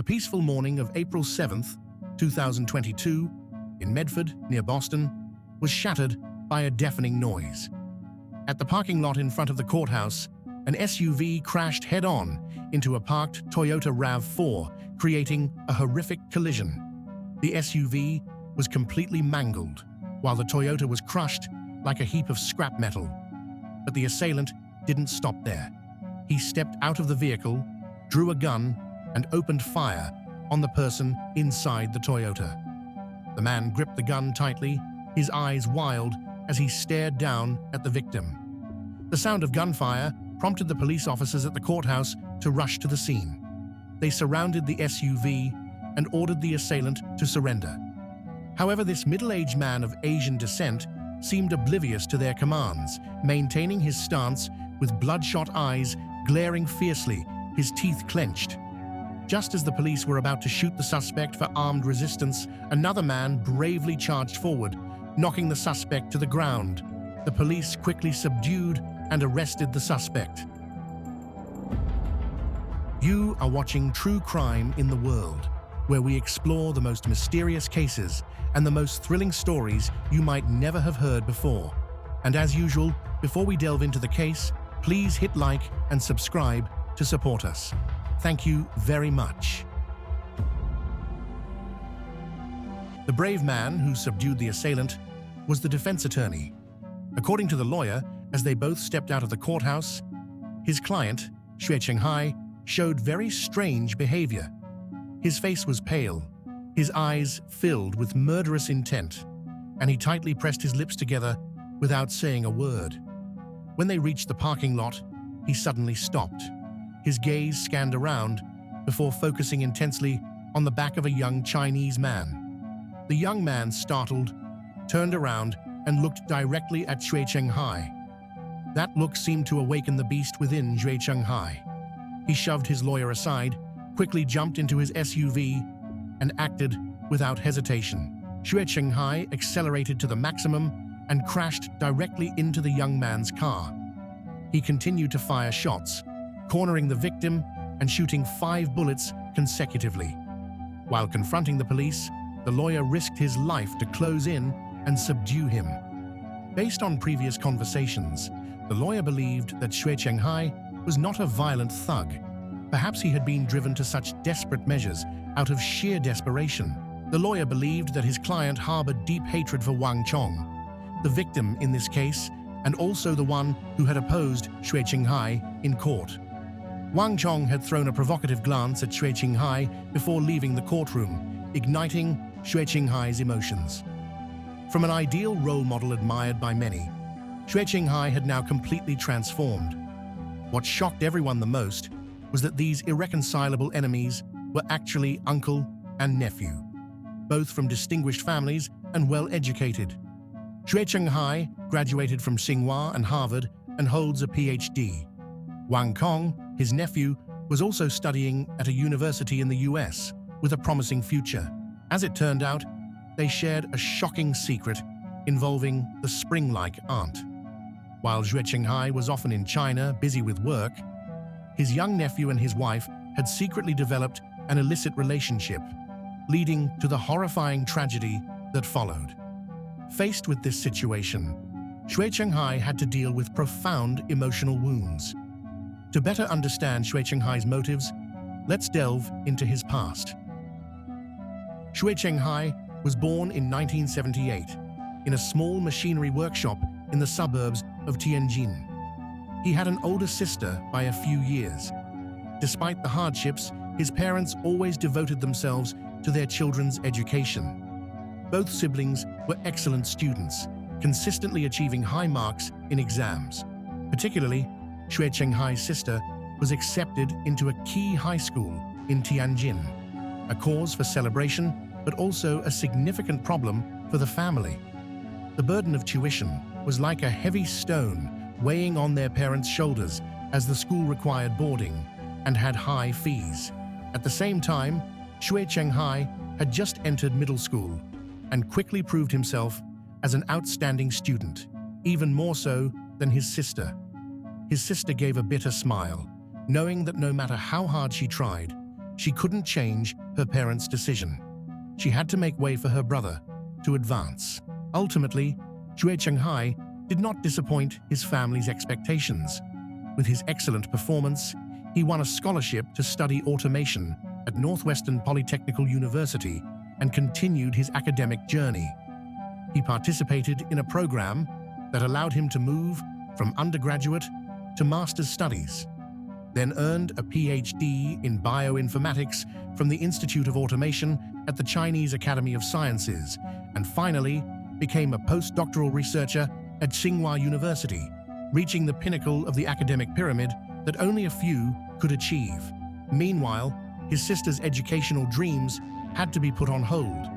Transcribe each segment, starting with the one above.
peaceful morning of April 7th, 2022, in Medford, near Boston, was shattered by a deafening noise. At the parking lot in front of the courthouse, an SUV crashed head-on into a parked Toyota RAV4, creating a horrific collision. The SUV was completely mangled, while the Toyota was crushed like a heap of scrap metal. But the assailant didn't stop there. He stepped out of the vehicle, drew a gun, and opened fire on the person inside the Toyota. The man gripped the gun tightly, his eyes wild as he stared down at the victim. The sound of gunfire prompted the police officers at the courthouse to rush to the scene. They surrounded the SUV and ordered the assailant to surrender. However, this middle-aged man of Asian descent seemed oblivious to their commands, maintaining his stance with bloodshot eyes glaring fiercely, his teeth clenched. Just as the police were about to shoot the suspect for armed resistance, another man bravely charged forward, knocking the suspect to the ground. The police quickly subdued and arrested the suspect. You are watching True Crime in the World, where we explore the most mysterious cases and the most thrilling stories you might never have heard before. And as usual, before we delve into the case, please hit like and subscribe to support us. Thank you very much. The brave man who subdued the assailant was the defense attorney. According to the lawyer, as they both stepped out of the courthouse, his client, Xuecheng-hai, showed very strange behavior. His face was pale, his eyes filled with murderous intent, and he tightly pressed his lips together without saying a word. When they reached the parking lot, he suddenly stopped. His gaze scanned around before focusing intensely on the back of a young Chinese man. The young man, startled, turned around and looked directly at Xuecheng-hai. That look seemed to awaken the beast within Xuecheng-hai. He shoved his lawyer aside, quickly jumped into his SUV, and acted without hesitation. Xuecheng-hai accelerated to the maximum and crashed directly into the young man's car. He continued to fire shots, cornering the victim and shooting 5 bullets consecutively. While confronting the police, the lawyer risked his life to close in and subdue him. Based on previous conversations, the lawyer believed that Xuecheng-hai was not a violent thug. Perhaps he had been driven to such desperate measures out of sheer desperation. The lawyer believed that his client harbored deep hatred for Wang Chong, the victim in this case, and also the one who had opposed Xuecheng-hai in court. Wang Chong had thrown a provocative glance at Xuecheng-hai before leaving the courtroom, igniting Xuecheng-hai's emotions. From an ideal role model admired by many, Xuecheng-hai had now completely transformed. What shocked everyone the most was that these irreconcilable enemies were actually uncle and nephew, both from distinguished families and well-educated. Xuecheng-hai graduated from Tsinghua and Harvard and holds a PhD. Wang Kong, his nephew, was also studying at a university in the US with a promising future. As it turned out, they shared a shocking secret involving the spring-like aunt. While Xuecheng-hai was often in China, busy with work, his young nephew and his wife had secretly developed an illicit relationship, leading to the horrifying tragedy that followed. Faced with this situation, Xuecheng-hai had to deal with profound emotional wounds. To better understand Xuecheng-hai's motives, let's delve into his past. Xuecheng-hai was born in 1978 in a small machinery workshop in the suburbs of Tianjin. He had an older sister by a few years. Despite the hardships, his parents always devoted themselves to their children's education. Both siblings were excellent students, consistently achieving high marks in exams. Particularly, Xuecheng-hai's sister was accepted into a key high school in Tianjin, a cause for celebration, but also a significant problem for the family. The burden of tuition was like a heavy stone weighing on their parents' shoulders, as the school required boarding and had high fees. At the same time, Xuecheng-hai had just entered middle school and quickly proved himself as an outstanding student, even more so than his sister. His sister gave a bitter smile, knowing that no matter how hard she tried, she couldn't change her parents' decision. She had to make way for her brother to advance. Ultimately, Xue Chenghai did not disappoint his family's expectations. With his excellent performance, he won a scholarship to study automation at Northwestern Polytechnical University and continued his academic journey. He participated in a program that allowed him to move from undergraduate to master's studies, then earned a PhD in bioinformatics from the Institute of Automation at the Chinese Academy of Sciences, and finally became a postdoctoral researcher at Tsinghua University, reaching the pinnacle of the academic pyramid that only a few could achieve. Meanwhile, his sister's educational dreams had to be put on hold.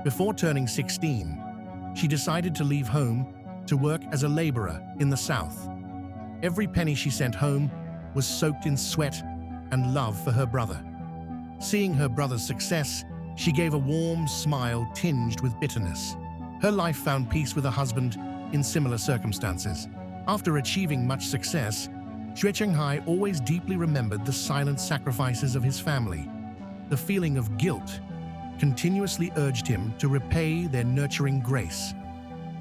Before turning 16, she decided to leave home to work as a laborer in the South. Every penny she sent home was soaked in sweat and love for her brother. Seeing her brother's success, she gave a warm smile tinged with bitterness. Her life found peace with a husband in similar circumstances. After achieving much success, Xue Chenghai always deeply remembered the silent sacrifices of his family. The feeling of guilt continuously urged him to repay their nurturing grace.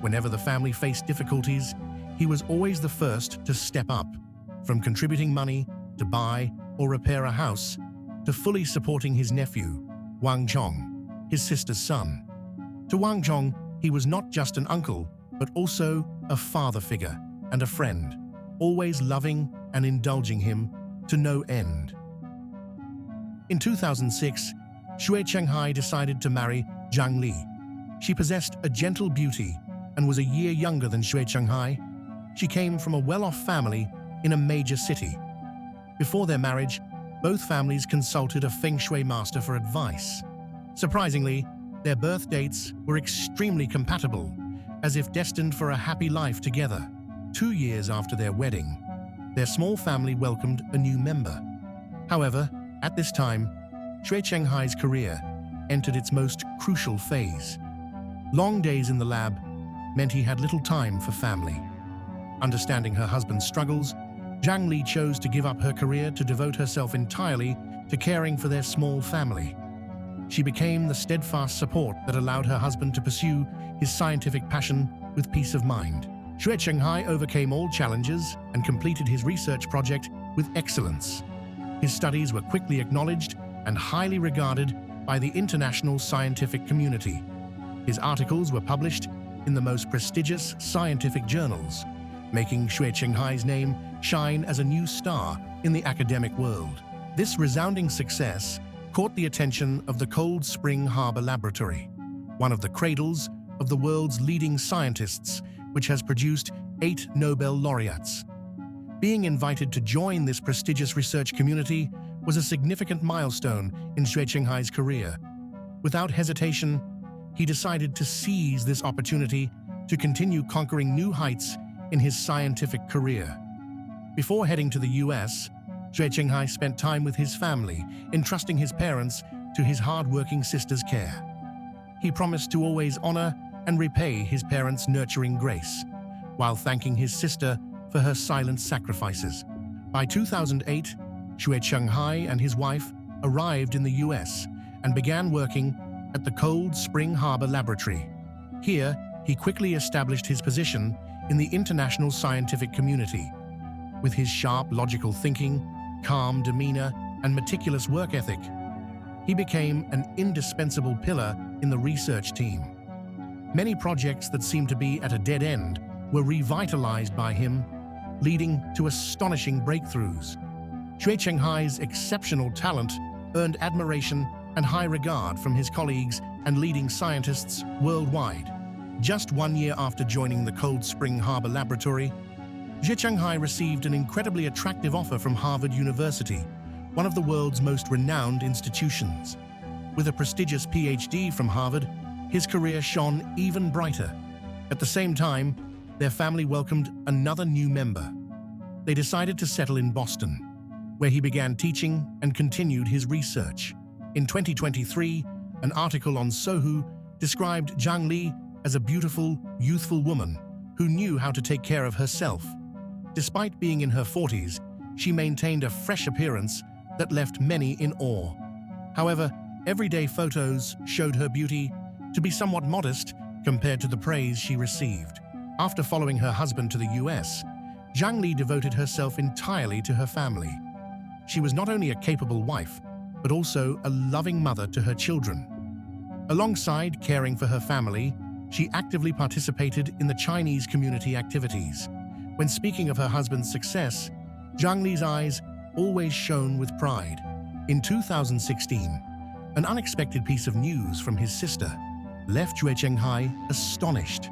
Whenever the family faced difficulties, he was always the first to step up, from contributing money to buy or repair a house to fully supporting his nephew, Wang Chong, his sister's son. To Wang Chong, he was not just an uncle, but also a father figure and a friend, always loving and indulging him to no end. In 2006, Xue Chenghai decided to marry Zhang Li. She possessed a gentle beauty and was a year younger than Xue Chenghai. She came from a well-off family in a major city. Before their marriage, both families consulted a feng shui master for advice. Surprisingly, their birth dates were extremely compatible, as if destined for a happy life together. 2 years after their wedding, their small family welcomed a new member. However, at this time, Xue Chenghai's career entered its most crucial phase. Long days in the lab meant he had little time for family. Understanding her husband's struggles, Zhang Li chose to give up her career to devote herself entirely to caring for their small family. She became the steadfast support that allowed her husband to pursue his scientific passion with peace of mind. Xue Chenghai overcame all challenges and completed his research project with excellence. His studies were quickly acknowledged and highly regarded by the international scientific community. His articles were published in the most prestigious scientific journals, making Xue Chenghai's name shine as a new star in the academic world. This resounding success caught the attention of the Cold Spring Harbor Laboratory, one of the cradles of the world's leading scientists, which has produced 8 Nobel laureates. Being invited to join this prestigious research community was a significant milestone in Xue Chenghai's career. Without hesitation, he decided to seize this opportunity to continue conquering new heights in his scientific career. Before heading to the US, Xue Chenghai spent time with his family, entrusting his parents to his hard-working sister's care. He promised to always honor and repay his parents' nurturing grace, while thanking his sister for her silent sacrifices. By 2008, Xue Chenghai and his wife arrived in the US and began working at the Cold Spring Harbor Laboratory. Here, he quickly established his position in the international scientific community. With his sharp, logical thinking, calm demeanor, and meticulous work ethic, he became an indispensable pillar in the research team. Many projects that seemed to be at a dead end were revitalized by him, leading to astonishing breakthroughs. Xue Chenghai's exceptional talent earned admiration and high regard from his colleagues and leading scientists worldwide. Just 1 year after joining the Cold Spring Harbor Laboratory, Xue Chenghai received an incredibly attractive offer from Harvard University, one of the world's most renowned institutions. With a prestigious PhD from Harvard, his career shone even brighter. At the same time, their family welcomed another new member. They decided to settle in Boston, where he began teaching and continued his research. In 2023, an article on Sohu described Zhang Li as a beautiful, youthful woman who knew how to take care of herself. Despite being in her 40s, she maintained a fresh appearance that left many in awe. However, everyday photos showed her beauty to be somewhat modest compared to the praise she received. After following her husband to the US, Zhang Li devoted herself entirely to her family. She was not only a capable wife, but also a loving mother to her children. Alongside caring for her family, she actively participated in the Chinese community activities. When speaking of her husband's success, Zhang Li's eyes always shone with pride. In 2016, an unexpected piece of news from his sister left Xue Chenghai astonished.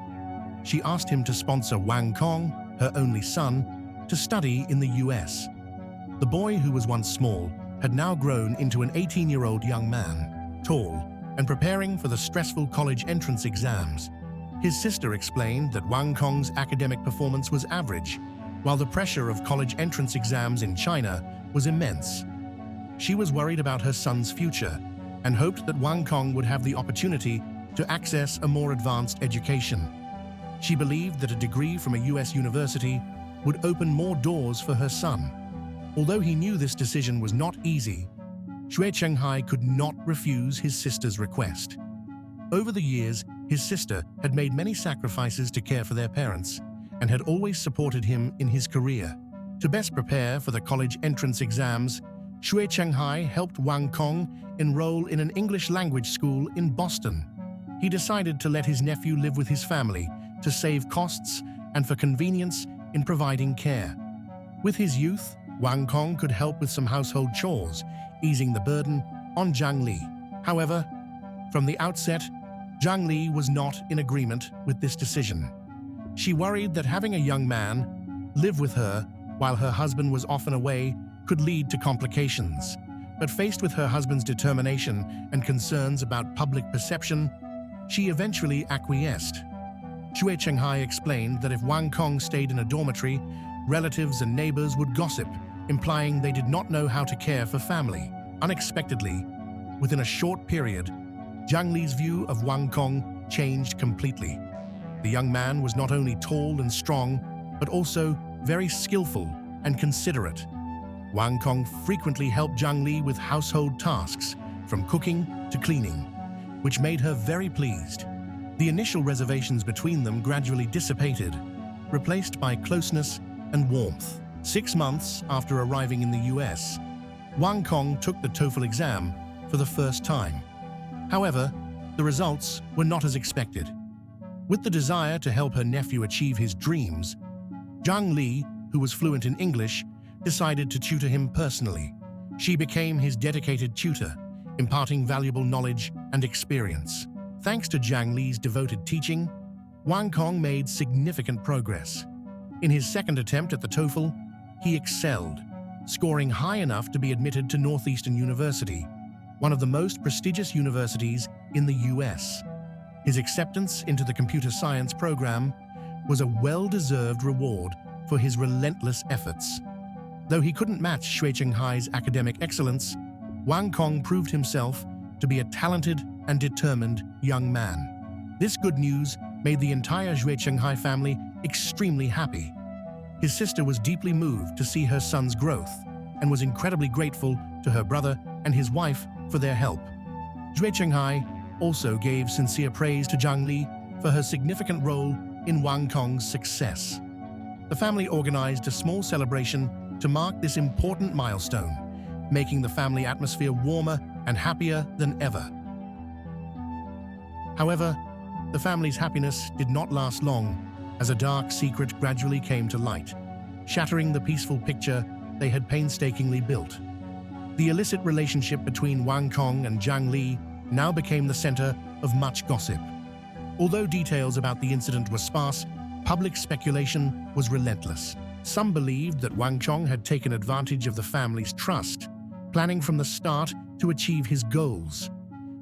She asked him to sponsor Wang Kong, her only son, to study in the US. The boy, who was once small, had now grown into an 18-year-old young man, tall, and preparing for the stressful college entrance exams. His sister explained that Wang Kong's academic performance was average, while the pressure of college entrance exams in China was immense. She was worried about her son's future and hoped that Wang Kong would have the opportunity to access a more advanced education. She believed that a degree from a US university would open more doors for her son. Although he knew this decision was not easy, Xue Chenghai could not refuse his sister's request. Over the years, his sister had made many sacrifices to care for their parents and had always supported him in his career. To best prepare for the college entrance exams, Xue Chenghai helped Wang Kong enroll in an English language school in Boston. He decided to let his nephew live with his family to save costs and for convenience in providing care. With his youth, Wang Kong could help with some household chores, easing the burden on Zhang Li. However, from the outset, Zhang Li was not in agreement with this decision. She worried that having a young man live with her while her husband was often away could lead to complications. But faced with her husband's determination and concerns about public perception, she eventually acquiesced. Xue Chenghai explained that if Wang Kong stayed in a dormitory, relatives and neighbors would gossip, implying they did not know how to care for family. Unexpectedly, within a short period, Zhang Li's view of Wang Kong changed completely. The young man was not only tall and strong, but also very skillful and considerate. Wang Kong frequently helped Zhang Li with household tasks, from cooking to cleaning, which made her very pleased. The initial reservations between them gradually dissipated, replaced by closeness and warmth. 6 months after arriving in the US, Wang Kong took the TOEFL exam for the first time. However, the results were not as expected. With the desire to help her nephew achieve his dreams, Zhang Li, who was fluent in English, decided to tutor him personally. She became his dedicated tutor, imparting valuable knowledge and experience. Thanks to Zhang Li's devoted teaching, Wang Kong made significant progress. In his second attempt at the TOEFL, he excelled, scoring high enough to be admitted to Northeastern University, one of the most prestigious universities in the US. His acceptance into the computer science program was a well-deserved reward for his relentless efforts. Though he couldn't match Xue Chenghai's academic excellence, Wang Kong proved himself to be a talented and determined young man. This good news made the entire Xue Chenghai family extremely happy. His sister was deeply moved to see her son's growth and was incredibly grateful to her brother and his wife for their help. Xue Chenghai also gave sincere praise to Zhang Li for her significant role in Wang Kong's success. The family organized a small celebration to mark this important milestone, making the family atmosphere warmer and happier than ever. However, the family's happiness did not last long, as a dark secret gradually came to light, shattering the peaceful picture they had painstakingly built. The illicit relationship between Wang Kong and Zhang Li now became the center of much gossip. Although details about the incident were sparse, public speculation was relentless. Some believed that Wang Kong had taken advantage of the family's trust, planning from the start to achieve his goals.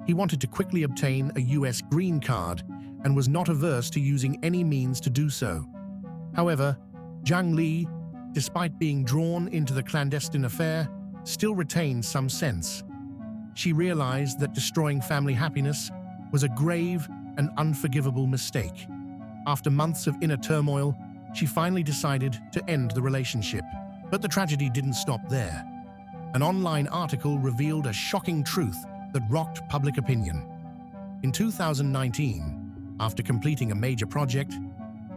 He wanted to quickly obtain a US green card and was not averse to using any means to do so. However, Zhang Li, despite being drawn into the clandestine affair, still retained some sense. She realized that destroying family happiness was a grave and unforgivable mistake. After months of inner turmoil, she finally decided to end the relationship. But the tragedy didn't stop there. An online article revealed a shocking truth that rocked public opinion. In 2019, after completing a major project,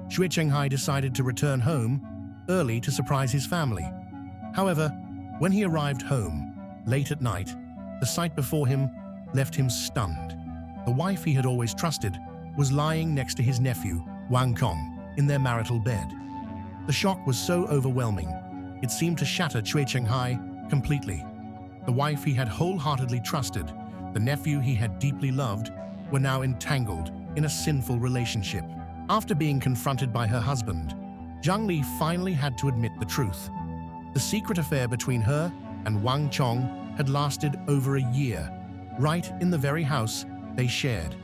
Xue Chenghai decided to return home early to surprise his family. However, when he arrived home, late at night, the sight before him left him stunned. The wife he had always trusted was lying next to his nephew, Wang Kong, in their marital bed. The shock was so overwhelming, it seemed to shatter Xue Chenghai completely. The wife he had wholeheartedly trusted, the nephew he had deeply loved, were now entangled in a sinful relationship. After being confronted by her husband, Zhang Li finally had to admit the truth. The secret affair between her and Wang Chong had lasted over a year, right in the very house they shared.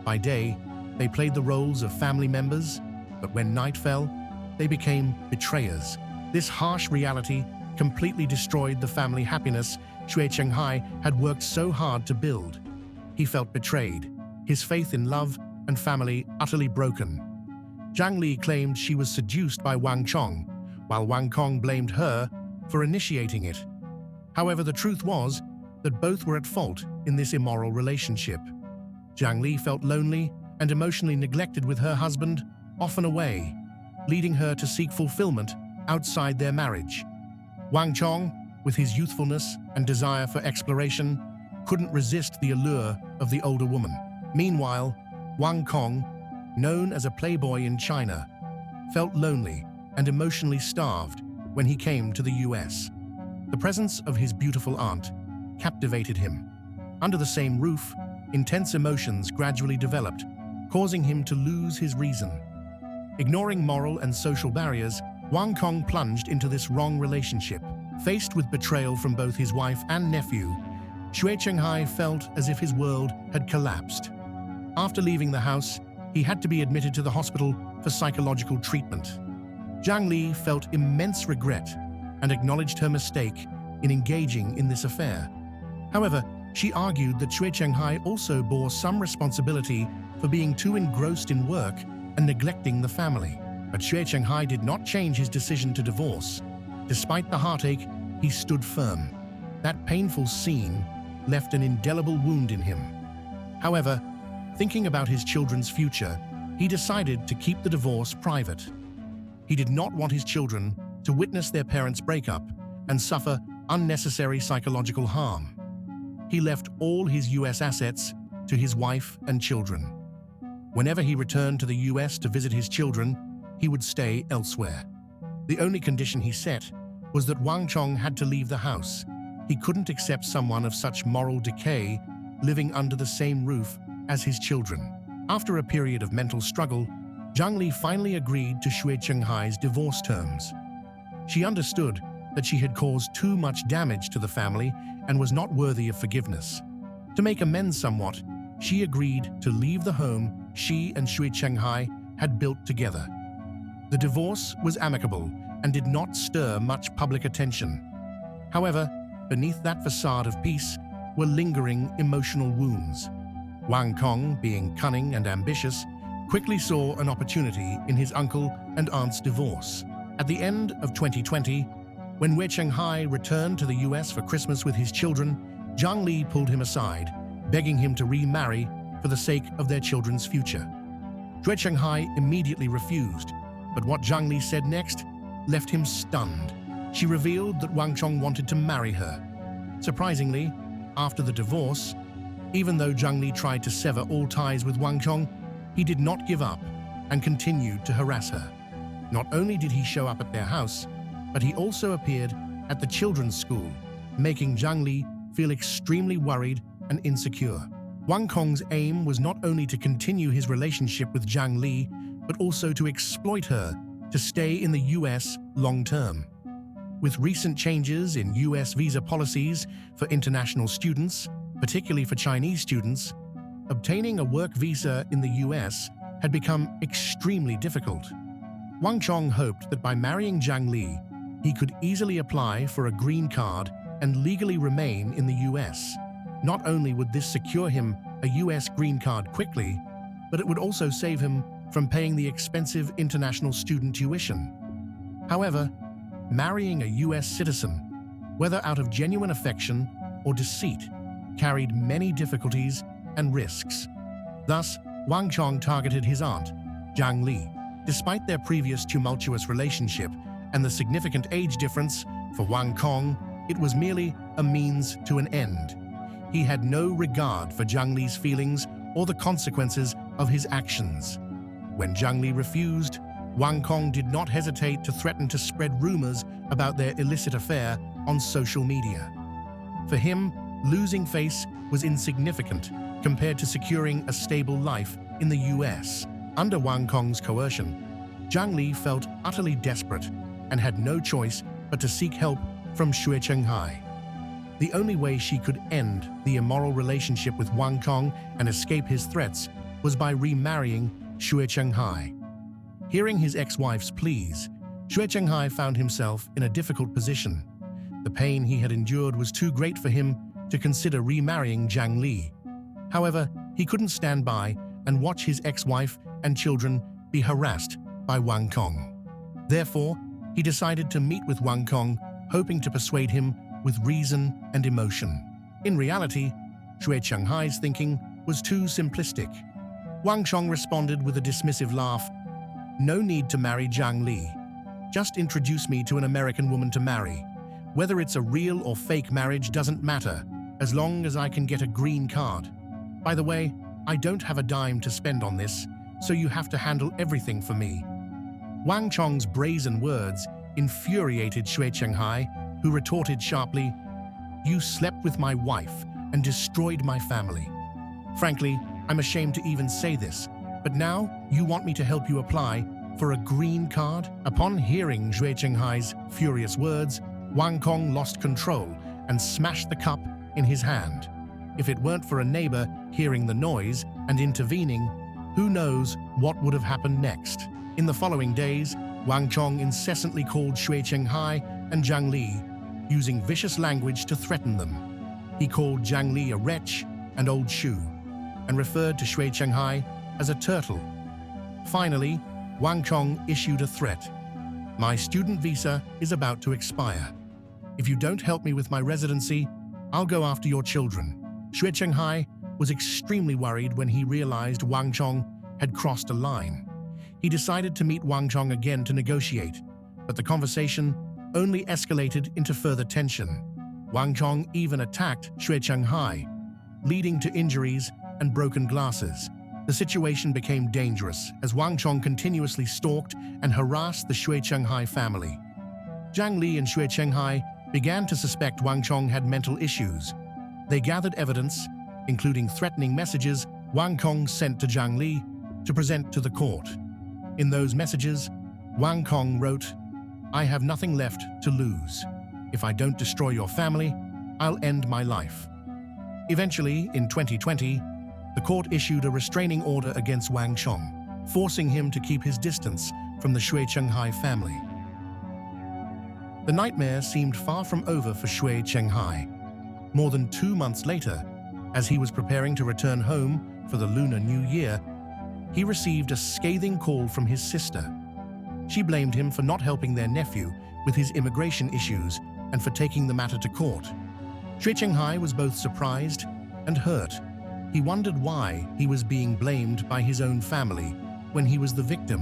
By day, they played the roles of family members, but when night fell, they became betrayers. This harsh reality completely destroyed the family happiness Xue Chenghai had worked so hard to build. He felt betrayed, his faith in love and family utterly broken. Zhang Li claimed she was seduced by Wang Chong, while Wang Kong blamed her for initiating it. However, the truth was that both were at fault in this immoral relationship. Zhang Li felt lonely and emotionally neglected with her husband often away, leading her to seek fulfillment outside their marriage. Wang Chong, with his youthfulness and desire for exploration, couldn't resist the allure of the older woman. Meanwhile, Wang Kong, known as a playboy in China, felt lonely and emotionally starved when he came to the US. The presence of his beautiful aunt captivated him. Under the same roof, intense emotions gradually developed, causing him to lose his reason. Ignoring moral and social barriers, Wang Kong plunged into this wrong relationship. Faced with betrayal from both his wife and nephew, Xue Chenghai felt as if his world had collapsed. After leaving the house, he had to be admitted to the hospital for psychological treatment. Zhang Li felt immense regret and acknowledged her mistake in engaging in this affair. However, she argued that Xue Chenghai also bore some responsibility for being too engrossed in work and neglecting the family. But Xue Chenghai did not change his decision to divorce. Despite the heartache, he stood firm. That painful scene left an indelible wound in him. However, thinking about his children's future, he decided to keep the divorce private. He did not want his children to witness their parents' breakup and suffer unnecessary psychological harm. He left all his US assets to his wife and children. Whenever he returned to the US to visit his children, he would stay elsewhere. The only condition he set was that Wang Chong had to leave the house. He couldn't accept someone of such moral decay living under the same roof as his children. After a period of mental struggle, Zhang Li finally agreed to Xue Chenghai's divorce terms. She understood that she had caused too much damage to the family and was not worthy of forgiveness. To make amends somewhat, she agreed to leave the home she and Xue Chenghai had built together. The divorce was amicable and did not stir much public attention. However, beneath that facade of peace were lingering emotional wounds. Wang Kong, being cunning and ambitious, quickly saw an opportunity in his uncle and aunt's divorce. At the end of 2020, when Xue Chenghai returned to the US for Christmas with his children, Zhang Li pulled him aside, begging him to remarry for the sake of their children's future. Xue Chenghai immediately refused, but what Zhang Li said next left him stunned. She revealed that Wang Chong wanted to marry her. Surprisingly, after the divorce, even though Zhang Li tried to sever all ties with Wang Chong, he did not give up and continued to harass her. Not only did he show up at their house, but he also appeared at the children's school, making Zhang Li feel extremely worried and insecure. Wang Kong's aim was not only to continue his relationship with Zhang Li, but also to exploit her to stay in the US long-term. With recent changes in US visa policies for international students, particularly for Chinese students, obtaining a work visa in the US had become extremely difficult. Wang Chong hoped that by marrying Zhang Li, he could easily apply for a green card and legally remain in the US. Not only would this secure him a US green card quickly, but it would also save him from paying the expensive international student tuition. However, marrying a US citizen, whether out of genuine affection or deceit, carried many difficulties and risks. Thus, Wang Chong targeted his aunt, Zhang Li. Despite their previous tumultuous relationship and the significant age difference, for Wang Kong, it was merely a means to an end. He had no regard for Zhang Li's feelings or the consequences of his actions. When Zhang Li refused, Wang Kong did not hesitate to threaten to spread rumors about their illicit affair on social media. For him, losing face was insignificant compared to securing a stable life in the US. Under Wang Kong's coercion, Zhang Li felt utterly desperate and had no choice but to seek help from Xue Chenghai. The only way she could end the immoral relationship with Wang Kong and escape his threats was by remarrying Xue Chenghai. Hearing his ex-wife's pleas, Xue Chenghai found himself in a difficult position. The pain he had endured was too great for him to consider remarrying Zhang Li. However, he couldn't stand by and watch his ex-wife and children be harassed by Wang Kong. Therefore, he decided to meet with Wang Kong, hoping to persuade him with reason and emotion. In reality, Xue Chenghai's thinking was too simplistic. Wang Chong responded with a dismissive laugh. "No need to marry Zhang Li. Just introduce me to an American woman to marry. Whether it's a real or fake marriage doesn't matter, as long as I can get a green card. By the way, I don't have a dime to spend on this, so you have to handle everything for me." Wang Chong's brazen words infuriated Xue Chenghai, who retorted sharply, "You slept with my wife and destroyed my family. Frankly, I'm ashamed to even say this, but now you want me to help you apply for a green card?" Upon hearing Xue Chenghai's furious words, Wang Kong lost control and smashed the cup in his hand. If it weren't for a neighbor hearing the noise and intervening, who knows what would have happened next. In the following days, Wang Chong incessantly called Xue Chenghai and Zhang Li, using vicious language to threaten them. He called Zhang Li a wretch and old shoe, and referred to Xue Chenghai as a turtle. Finally, Wang Chong issued a threat. "My student visa is about to expire. If you don't help me with my residency, I'll go after your children." Xue Chenghai was extremely worried when he realized Wang Chong had crossed a line. He decided to meet Wang Chong again to negotiate, but the conversation only escalated into further tension. Wang Chong even attacked Xue Chenghai, leading to injuries and broken glasses. The situation became dangerous as Wang Chong continuously stalked and harassed the Xue Chenghai family. Zhang Li and Xue Chenghai began to suspect Wang Chong had mental issues. They gathered evidence, including threatening messages Wang Kong sent to Zhang Li to present to the court. In those messages, Wang Kong wrote, "I have nothing left to lose. If I don't destroy your family, I'll end my life." Eventually, in 2020, the court issued a restraining order against Wang Chong, forcing him to keep his distance from the Xue Chenghai family. The nightmare seemed far from over for Xue Chenghai. More than 2 months later, as he was preparing to return home for the Lunar New Year, he received a scathing call from his sister. She blamed him for not helping their nephew with his immigration issues and for taking the matter to court. Xue Chenghai was both surprised and hurt. He wondered why he was being blamed by his own family when he was the victim.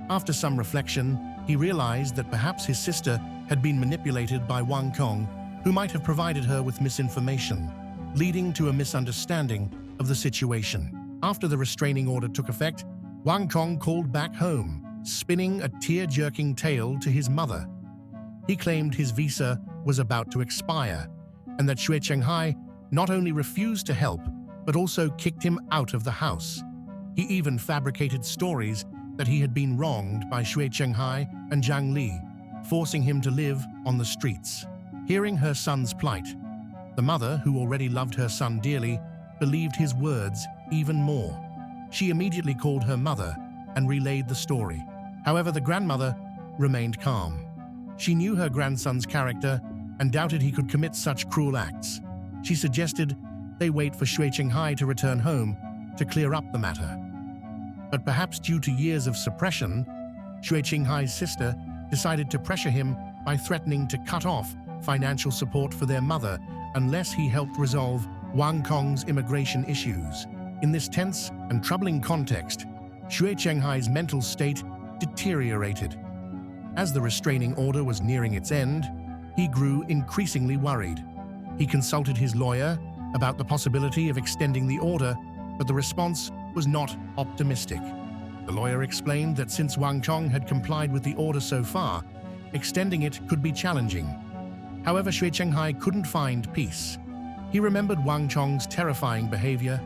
After some reflection, he realized that perhaps his sister had been manipulated by Wang Kong, who might have provided her with misinformation, leading to a misunderstanding of the situation. After the restraining order took effect, Wang Kong called back home, spinning a tear-jerking tale to his mother. He claimed his visa was about to expire, and that Xue Chenghai not only refused to help, but also kicked him out of the house. He even fabricated stories that he had been wronged by Xue Chenghai and Zhang Li, forcing him to live on the streets. Hearing her son's plight, the mother, who already loved her son dearly, believed his words even more. She immediately called her mother and relayed the story. However, the grandmother remained calm. She knew her grandson's character and doubted he could commit such cruel acts. She suggested they wait for Xue Chenghai to return home to clear up the matter. But perhaps due to years of suppression, Xue Chenghai's sister decided to pressure him by threatening to cut off financial support for their mother unless he helped resolve Wang Chong's immigration issues. In this tense and troubling context, Xue Chenghai's mental state deteriorated. As the restraining order was nearing its end, he grew increasingly worried. He consulted his lawyer about the possibility of extending the order, but the response was not optimistic. The lawyer explained that since Wang Chong had complied with the order so far, extending it could be challenging. However, Xue Chenghai couldn't find peace. He remembered Wang Chong's terrifying behavior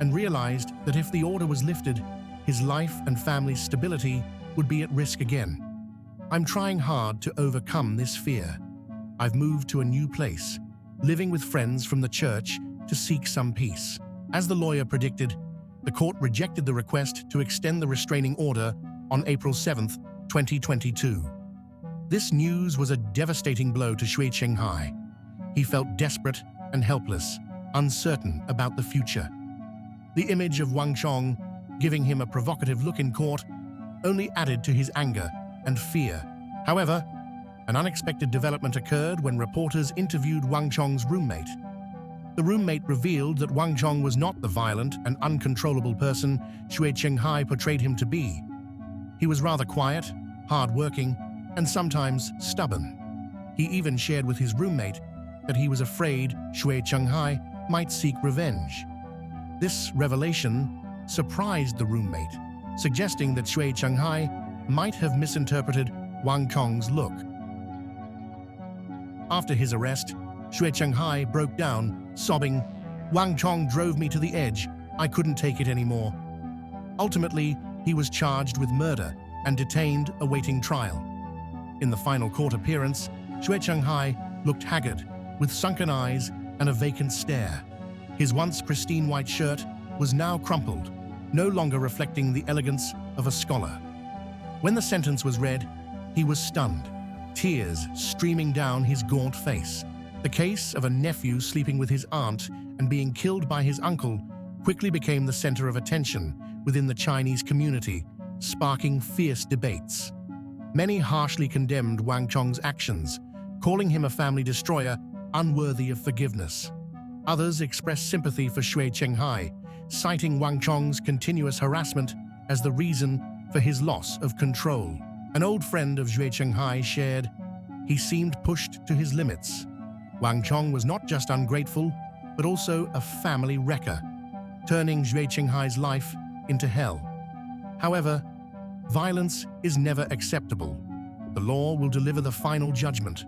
and realized that if the order was lifted, his life and family's stability would be at risk again. "I'm trying hard to overcome this fear. I've moved to a new place, living with friends from the church to seek some peace." As the lawyer predicted, the court rejected the request to extend the restraining order on April 7, 2022. This news was a devastating blow to Xue Chenghai. He felt desperate and helpless, uncertain about the future. The image of Wang Chong giving him a provocative look in court only added to his anger and fear. However, an unexpected development occurred when reporters interviewed Wang Chong's roommate. The roommate revealed that Wang Chong was not the violent and uncontrollable person Xue Chenghai portrayed him to be. He was rather quiet, hard-working, and sometimes stubborn. He even shared with his roommate that he was afraid Xue Chenghai might seek revenge. This revelation surprised the roommate, suggesting that Xue Chenghai might have misinterpreted Wang Chong's look. After his arrest, Xue Chenghai broke down, sobbing, "Wang Chong drove me to the edge. I couldn't take it anymore." Ultimately, he was charged with murder and detained awaiting trial. In the final court appearance, Xue Chenghai looked haggard, with sunken eyes and a vacant stare. His once pristine white shirt was now crumpled, no longer reflecting the elegance of a scholar. When the sentence was read, he was stunned, tears streaming down his gaunt face. The case of a nephew sleeping with his aunt and being killed by his uncle quickly became the center of attention within the Chinese community, sparking fierce debates. Many harshly condemned Wang Chong's actions, calling him a family destroyer unworthy of forgiveness. Others expressed sympathy for Xue Chenghai, citing Wang Chong's continuous harassment as the reason for his loss of control. An old friend of Xue Chenghai shared, "He seemed pushed to his limits." Wang Chong was not just ungrateful, but also a family wrecker, turning Xue Chenghai's life into hell. However, violence is never acceptable. The law will deliver the final judgment.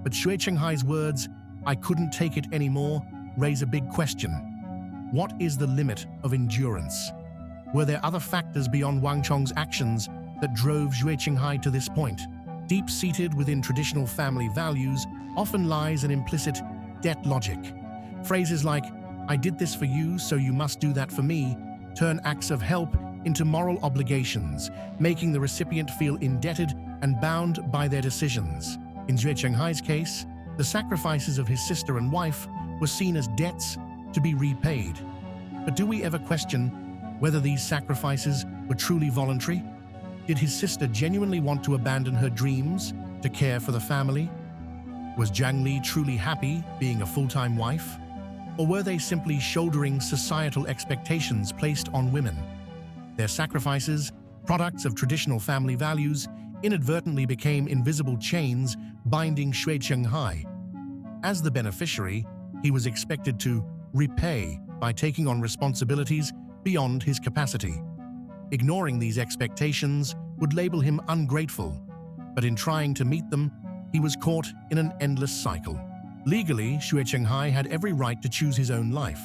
But Xue Chenghai's words, "I couldn't take it anymore," raise a big question. What is the limit of endurance? Were there other factors beyond Wang Chong's actions that drove Xue Chenghai to this point? Deep-seated within traditional family values often lies an implicit debt logic. Phrases like, "I did this for you, so you must do that for me," turn acts of help into moral obligations, making the recipient feel indebted and bound by their decisions. In Xue Chenghai's case, the sacrifices of his sister and wife were seen as debts to be repaid. But do we ever question whether these sacrifices were truly voluntary? Did his sister genuinely want to abandon her dreams to care for the family? Was Zhang Li truly happy being a full-time wife? Or were they simply shouldering societal expectations placed on women? Their sacrifices, products of traditional family values, inadvertently became invisible chains binding Xue Chenghai. As the beneficiary, he was expected to repay by taking on responsibilities beyond his capacity. Ignoring these expectations would label him ungrateful, but in trying to meet them, he was caught in an endless cycle. Legally, Xue Chenghai had every right to choose his own life.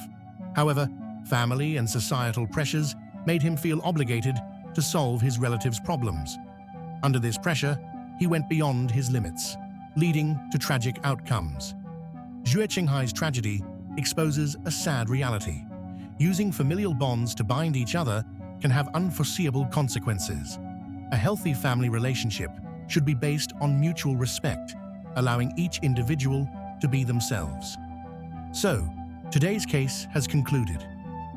However, family and societal pressures made him feel obligated to solve his relatives' problems. Under this pressure, he went beyond his limits, leading to tragic outcomes. Xue Chenghai's tragedy exposes a sad reality. Using familial bonds to bind each other can have unforeseeable consequences. A healthy family relationship should be based on mutual respect, allowing each individual to be themselves. So, today's case has concluded.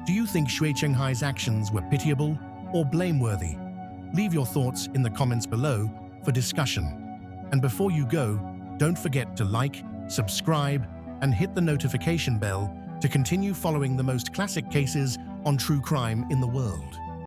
Do you think Xue Chenghai's actions were pitiable or blameworthy? Leave your thoughts in the comments below for discussion. And before you go, don't forget to like, subscribe, and hit the notification bell to continue following the most classic cases on true crime in the world.